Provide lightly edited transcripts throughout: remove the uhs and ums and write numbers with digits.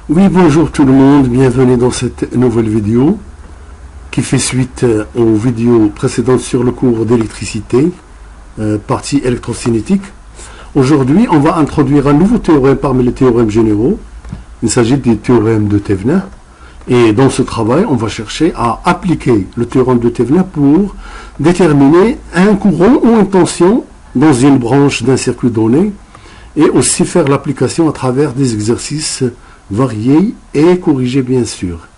Oui, bonjour tout le monde, bienvenue dans cette nouvelle vidéo qui fait suite aux vidéos précédentes sur le cours d'électricité, partie électrocinétique. Aujourd'hui, on va introduire un nouveau théorème parmi les théorèmes généraux. Il s'agit du théorème de Thevenin. Et dans ce travail, on va chercher à appliquer le théorème de Thevenin pour déterminer un courant ou une tension dans une branche d'un circuit donné et aussi faire l'application à travers des exercices variés et corrigés bien sûr.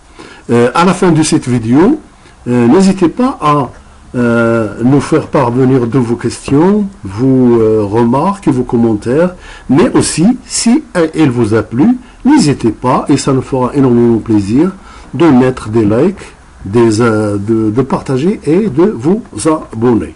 À la fin de cette vidéo, n'hésitez pas à nous faire parvenir de vos questions, vos remarques et vos commentaires, mais aussi, si elle vous a plu, n'hésitez pas, et ça nous fera énormément plaisir, de mettre des likes, de partager et de vous abonner.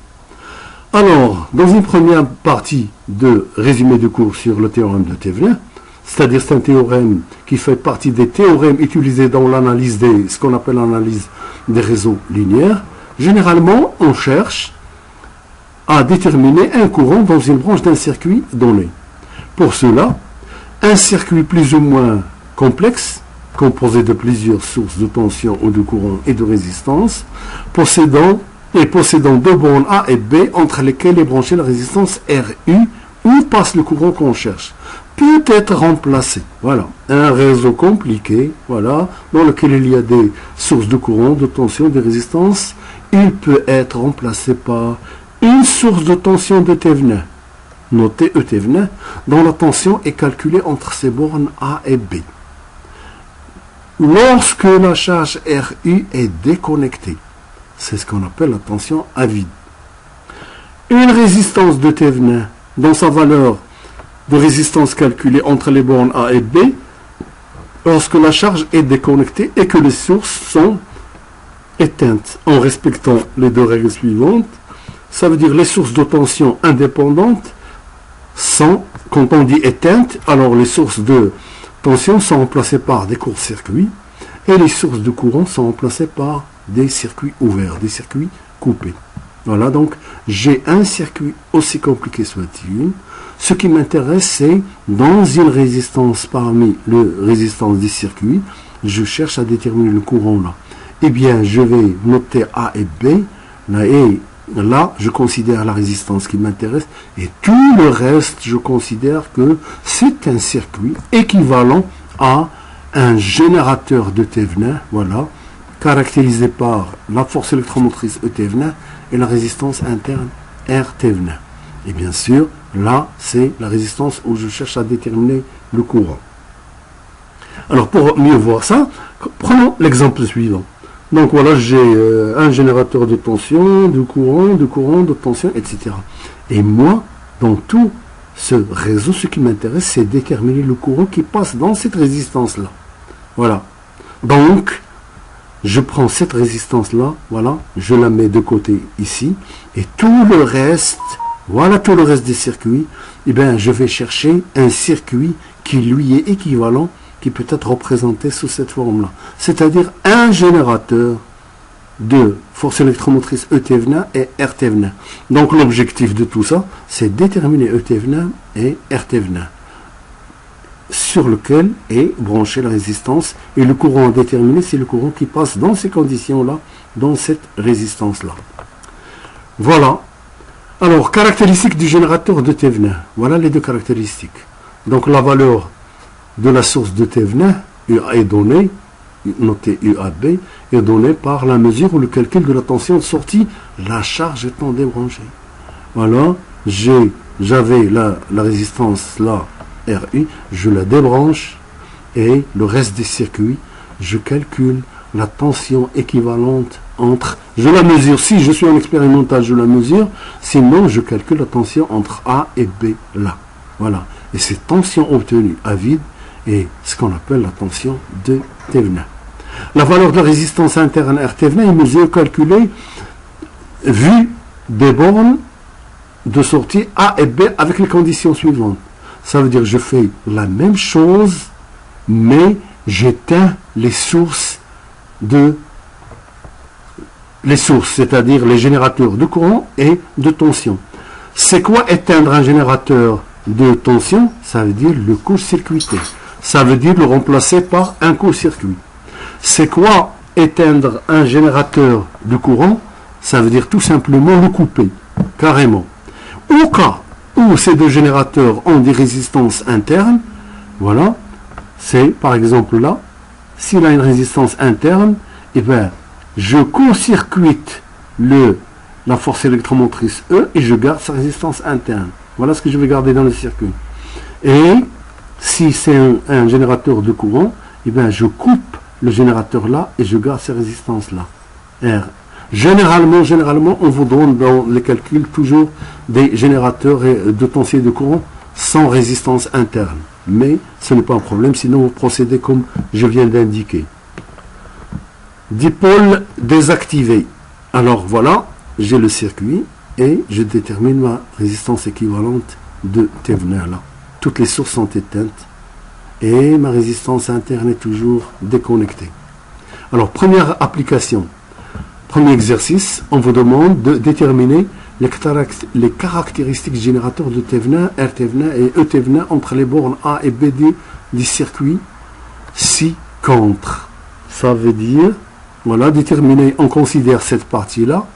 Alors, dans une première partie de résumé du cours sur le théorème de Thevenin, c'est-à-dire c'est un théorème qui fait partie des théorèmes utilisés dans l'analyse ce qu'on appelle l'analyse des réseaux linéaires. Généralement, on cherche à déterminer un courant dans une branche d'un circuit donné. Pour cela, un circuit plus ou moins complexe, composé de plusieurs sources de tension ou de courant et de résistance, possédant deux bornes A et B entre lesquelles est branchée la résistance RU, où passe le courant qu'on cherche, peut être remplacé. Voilà, un réseau compliqué, voilà, dans lequel il y a des sources de courant, de tension, de résistance. Il peut être remplacé par une source de tension de Thevenin, notée E Thevenin, dont la tension est calculée entre ces bornes A et B. Lorsque la charge RU est déconnectée, c'est ce qu'on appelle la tension à vide. Une résistance de Thevenin, dont sa valeur de résistance calculée entre les bornes A et B, lorsque la charge est déconnectée et que les sources sont éteintes en respectant les deux règles suivantes. Ça veut dire les sources de tension indépendantes sont, quand on dit éteintes, alors les sources de tension sont remplacées par des courts-circuits et les sources de courant sont remplacées par des circuits ouverts, des circuits coupés. Voilà, donc j'ai un circuit aussi compliqué soit-il. Ce qui m'intéresse, c'est dans une résistance parmi les résistances des circuits, je cherche à déterminer le courant là. Eh bien, je vais noter A et B, là, et là, je considère la résistance qui m'intéresse, et tout le reste, je considère que c'est un circuit équivalent à un générateur de Thevenin, voilà, caractérisé par la force électromotrice E Thevenin et la résistance interne R Thevenin. Et bien sûr, là, c'est la résistance où je cherche à déterminer le courant. Alors, pour mieux voir ça, prenons l'exemple suivant. Donc voilà, j'ai un générateur de tension, de courant, de tension, etc. Et moi, dans tout ce réseau, ce qui m'intéresse, c'est déterminer le courant qui passe dans cette résistance-là. Voilà. Donc, je prends cette résistance-là, voilà, je la mets de côté ici, et tout le reste, voilà tout le reste des circuits, eh bien, je vais chercher un circuit qui lui est équivalent, qui peut être représenté sous cette forme-là. C'est-à-dire un générateur de force électromotrice E Thevenin et R Thevenin. Donc l'objectif de tout ça, c'est déterminer E Thevenin et R Thevenin, sur lequel est branchée la résistance, et le courant à déterminer, c'est le courant qui passe dans ces conditions-là, dans cette résistance-là. Voilà. Alors, caractéristiques du générateur de Thevenin. Voilà les deux caractéristiques. Donc la valeur de la source de Thevenin est donnée, notée UAB, est donnée par la mesure ou le calcul de la tension de sortie, la charge étant débranchée. Voilà, j'avais la résistance là, RU, je la débranche, et le reste des circuits, je calcule la tension équivalente entre, je la mesure, si je suis en expérimental, je la mesure, sinon je calcule la tension entre A et B là. Voilà, et cette tension obtenue à vide est ce qu'on appelle la tension de Thevenin. La valeur de la résistance interne R Thevenin est mesure calculée vue des bornes de sortie A et B avec les conditions suivantes. Ça veut dire que je fais la même chose, mais j'éteins les sources, c'est-à-dire les générateurs de courant et de tension. C'est quoi éteindre un générateur de tension? Ça veut dire le court-circuiter. Ça veut dire le remplacer par un court-circuit. C'est quoi éteindre un générateur de courant? Ça veut dire tout simplement le couper, carrément. Au cas où ces deux générateurs ont des résistances internes, voilà, c'est par exemple là, s'il a une résistance interne, eh bien, je court-circuite la force électromotrice E et je garde sa résistance interne. Voilà ce que je vais garder dans le circuit. Et si c'est un générateur de courant, eh bien, je coupe le générateur là et je garde ces résistances là. R. Généralement, on vous donne dans les calculs toujours des générateurs de tension et de courant sans résistance interne. Mais ce n'est pas un problème, sinon vous procédez comme je viens d'indiquer. Dipôle désactivé. Alors voilà, j'ai le circuit et je détermine ma résistance équivalente de Thévenin là. Toutes les sources sont éteintes et ma résistance interne est toujours déconnectée. Alors première application. Premier exercice, on vous demande de déterminer les caractéristiques générateurs de Thévenin, R Thévenin et E Thévenin entre les bornes A et B du circuit ci-contre. Ça veut dire, voilà, déterminer, on considère cette partie-là,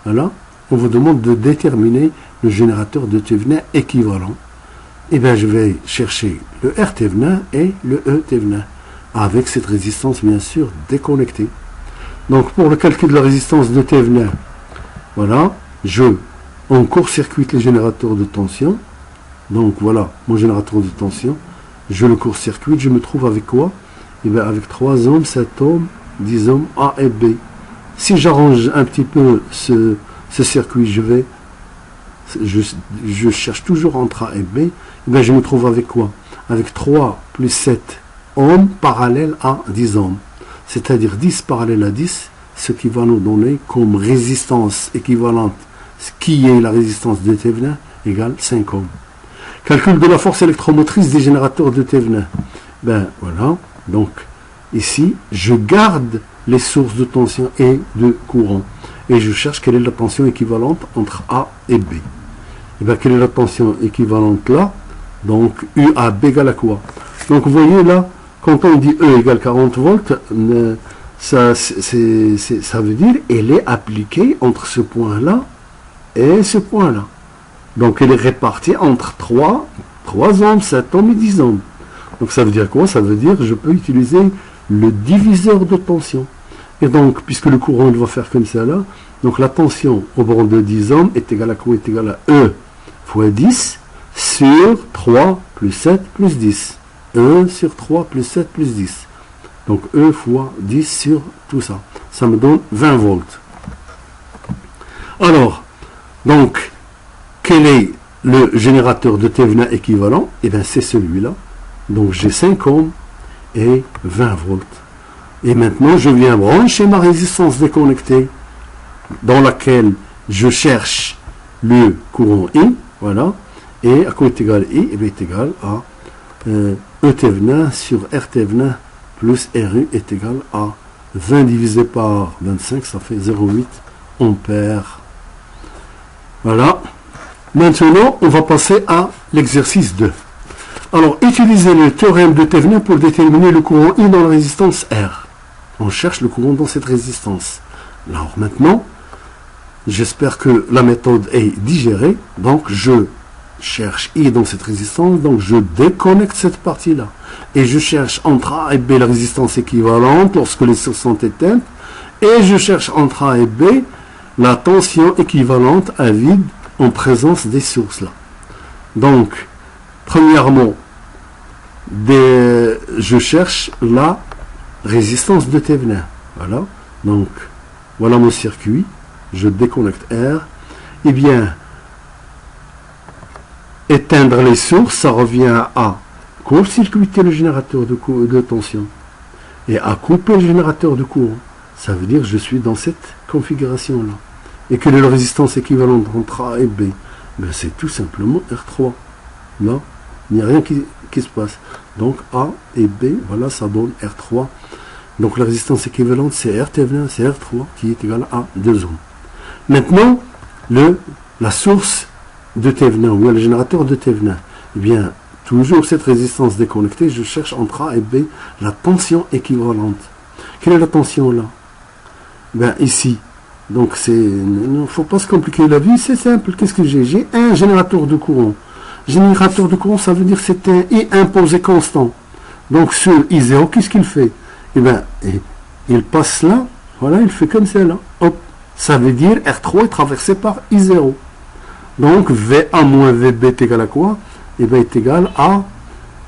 voilà, on vous demande de déterminer le générateur de Thévenin équivalent. Et bien je vais chercher le R Thévenin et le E Thévenin, avec cette résistance bien sûr déconnectée. Donc pour le calcul de la résistance de Thévenin, voilà, on court-circuite les générateurs de tension. Donc voilà, mon générateur de tension, je le court-circuite, je me trouve avec quoi? Et bien avec 3 ohms, 7 ohms, 10 ohms, A et B. Si j'arrange un petit peu ce circuit, je cherche toujours entre A et B, et bien je me trouve avec quoi? Avec 3 plus 7 ohms parallèle à 10 ohms. C'est-à-dire 10 parallèle à 10, ce qui va nous donner comme résistance équivalente, ce qui est la résistance de Thévenin, égale 5 ohms. Calcul de la force électromotrice des générateurs de Thévenin. Ben voilà, donc ici, je garde les sources de tension et de courant. Et je cherche quelle est la tension équivalente entre A et B. Et bien quelle est la tension équivalente là? Donc UAB égale à quoi? Donc vous voyez là, quand on dit E égale 40 volts, ça veut dire qu'elle est appliquée entre ce point-là et ce point-là. Donc elle est répartie entre 3 ohms, 7 ohms et 10 ohms. Donc ça veut dire quoi? Ça veut dire que je peux utiliser le diviseur de tension. Et donc, puisque le courant il va faire comme ça là, donc la tension au bord de 10 ohms est égale à quoi? Est égale à E fois 10 sur 3 plus 7 plus 10. 1 sur 3 plus 7 plus 10. Donc E fois 10 sur tout ça. Ça me donne 20 volts. Alors, donc, quel est le générateur de Thévenin équivalent? Eh bien, c'est celui-là. Donc, j'ai 5 ohms et 20 volts. Et maintenant, je viens brancher ma résistance déconnectée dans laquelle je cherche le courant I. Voilà. Et à quoi est égal I? Eh bien, est égal à E Thévenin sur R Thévenin plus RU est égal à 20 divisé par 25, ça fait 0,8 ampères. Voilà. Maintenant, on va passer à l'exercice 2. Alors, utilisez le théorème de Thévenin pour déterminer le courant I dans la résistance R. On cherche le courant dans cette résistance. Alors maintenant, j'espère que la méthode est digérée. Donc, je cherche I dans cette résistance, donc je déconnecte cette partie-là. Et je cherche entre A et B la résistance équivalente lorsque les sources sont éteintes. Et je cherche entre A et B la tension équivalente à vide en présence des sources là. Donc, premièrement, je cherche la résistance de Thévenin. Voilà. Donc, voilà mon circuit. Je déconnecte R. Eh bien, éteindre les sources, ça revient à court-circuiter le générateur de tension et à couper le générateur de courant. Ça veut dire que je suis dans cette configuration-là. Et quelle est la résistance équivalente entre A et B? Ben, c'est tout simplement R3. Là, il n'y a rien qui se passe. Donc A et B, voilà, ça donne R3. Donc la résistance équivalente, c'est R Thévenin, c'est R3, qui est égal à 2 ohms. Maintenant, la source de Thévenin, ou le générateur de Thévenin, eh bien, toujours cette résistance déconnectée, je cherche entre A et B la tension équivalente. Quelle est la tension là? Ben, ici. Donc, il ne faut pas se compliquer la vie, c'est simple. Qu'est-ce que j'ai? J'ai un générateur de courant. Générateur de courant, ça veut dire que c'est un I imposé constant. Donc, sur I0, qu'est-ce qu'il fait? Eh bien, il passe là, voilà, il fait comme ça là. Hop. Ça veut dire R3 est traversé par I0. Donc, VA moins VB est égal à quoi? Eh bien, est égal à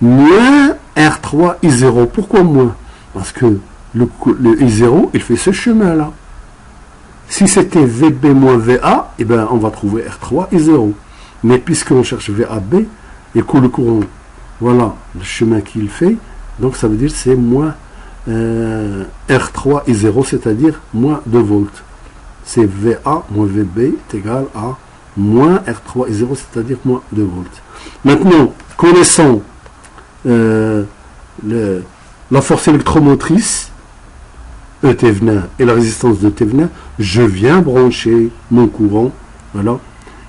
moins R3 I0. Pourquoi moins? Parce que le I0, il fait ce chemin-là. Si c'était VB moins VA, eh bien, on va trouver R3 I0. Mais puisqu'on cherche VAB, et que le courant, voilà le chemin qu'il fait, donc ça veut dire que c'est moins R3 I0, c'est-à-dire moins 2 volts. C'est VA moins VB est égal à moins R3 I0, c'est-à-dire moins 2 volts. Maintenant, connaissant la force électromotrice, E Thévenin et la résistance de Thévenin, je viens brancher mon courant, voilà,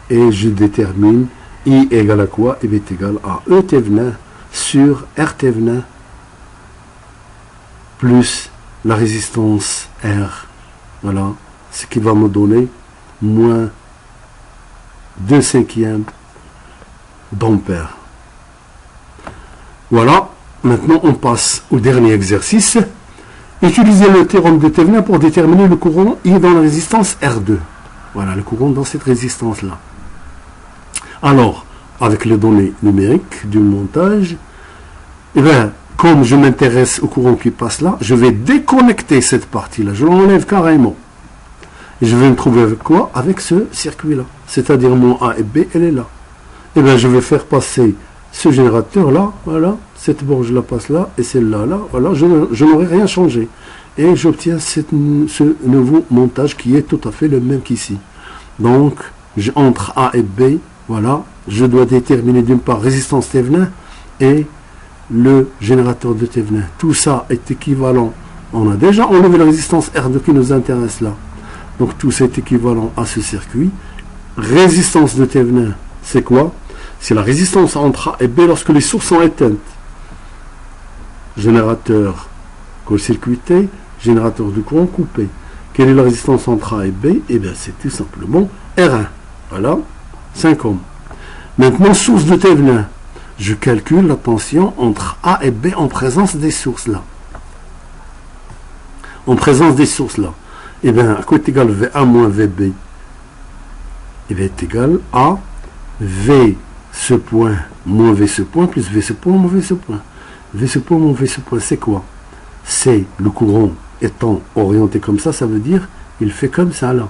et je détermine I égale à quoi? I est égal à E Thévenin sur R Thévenin plus la résistance R, voilà, ce qui va me donner moins 2/5 d'ampère. Voilà, maintenant on passe au dernier exercice. Utilisez le théorème de Thévenin pour déterminer le courant I dans la résistance R2. Voilà, le courant dans cette résistance-là. Alors, avec les données numériques du montage, eh bien, comme je m'intéresse au courant qui passe là, je vais déconnecter cette partie-là. Je l'enlève carrément. Et je vais me trouver avec quoi? Avec ce circuit-là. C'est-à-dire mon A et B, elle est là. Eh bien, je vais faire passer ce générateur-là, voilà. Cette borne, je la passe là, et celle-là, là, voilà, je n'aurai rien changé. Et j'obtiens ce nouveau montage qui est tout à fait le même qu'ici. Donc, entre A et B, voilà, je dois déterminer d'une part résistance Thévenin et le générateur de Thévenin. Tout ça est équivalent. On a déjà enlevé la résistance R2 qui nous intéresse là. Donc, tout ça est équivalent à ce circuit. Résistance de Thévenin, c'est quoi? C'est la résistance entre A et B lorsque les sources sont éteintes. Générateur court-circuité, générateur de courant coupé. Quelle est la résistance entre A et B? Eh bien, c'est tout simplement R1. Voilà, 5 ohms. Maintenant, source de Thévenin. Je calcule la tension entre A et B en présence des sources là. En présence des sources là. Eh bien, à quoi est égal VA moins VB? Eh bien, est égal à V ce point moins V ce point plus V ce point moins V ce point. V ce point moins V ce point, c'est quoi? C'est le courant étant orienté comme ça veut dire il fait comme ça là.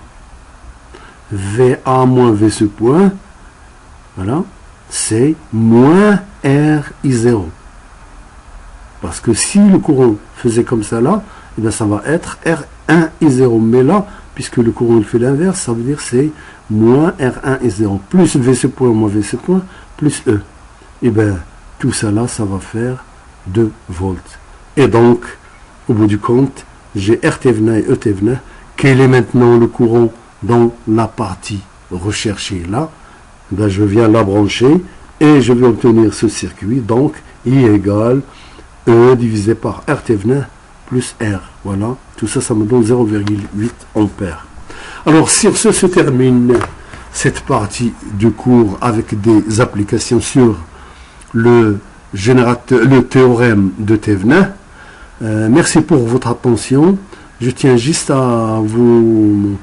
VA moins V ce point, voilà, c'est moins RI0. Parce que si le courant faisait comme ça là, eh bien ça va être R1I0. Mais là, puisque le courant il fait l'inverse, ça veut dire c'est moins R1I0 plus V ce point moins V ce point plus E. Et bien tout ça là, ça va faire 2 volts. Et donc, au bout du compte, j'ai R Thévenin et E Thévenin. Quel est maintenant le courant dans la partie recherchée là? Ben, je viens la brancher et je vais obtenir ce circuit. Donc, I égale E divisé par R Thévenin plus R. Voilà, tout ça, ça me donne 0,8 ampères. Alors, sur ce se termine cette partie du cours avec des applications sur le théorème de Thévenin. Merci pour votre attention. Je tiens juste à vous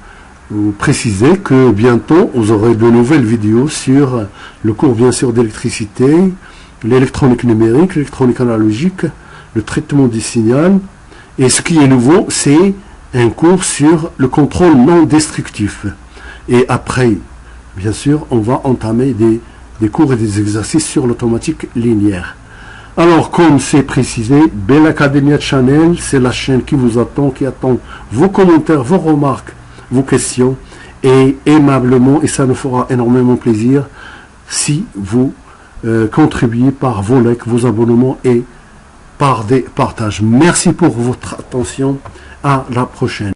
préciser que bientôt vous aurez de nouvelles vidéos sur le cours bien sûr d'électricité, l'électronique numérique, l'électronique analogique, le traitement du signal. Et ce qui est nouveau, c'est un cours sur le contrôle non destructif. Et après, bien sûr, on va entamer des cours et des exercices sur l'automatique linéaire. Alors, comme c'est précisé, Bell Academia Channel, c'est la chaîne qui vous attend, qui attend vos commentaires, vos remarques, vos questions, et aimablement, et ça nous fera énormément plaisir, si vous contribuez par vos likes, vos abonnements et par des partages. Merci pour votre attention. À la prochaine.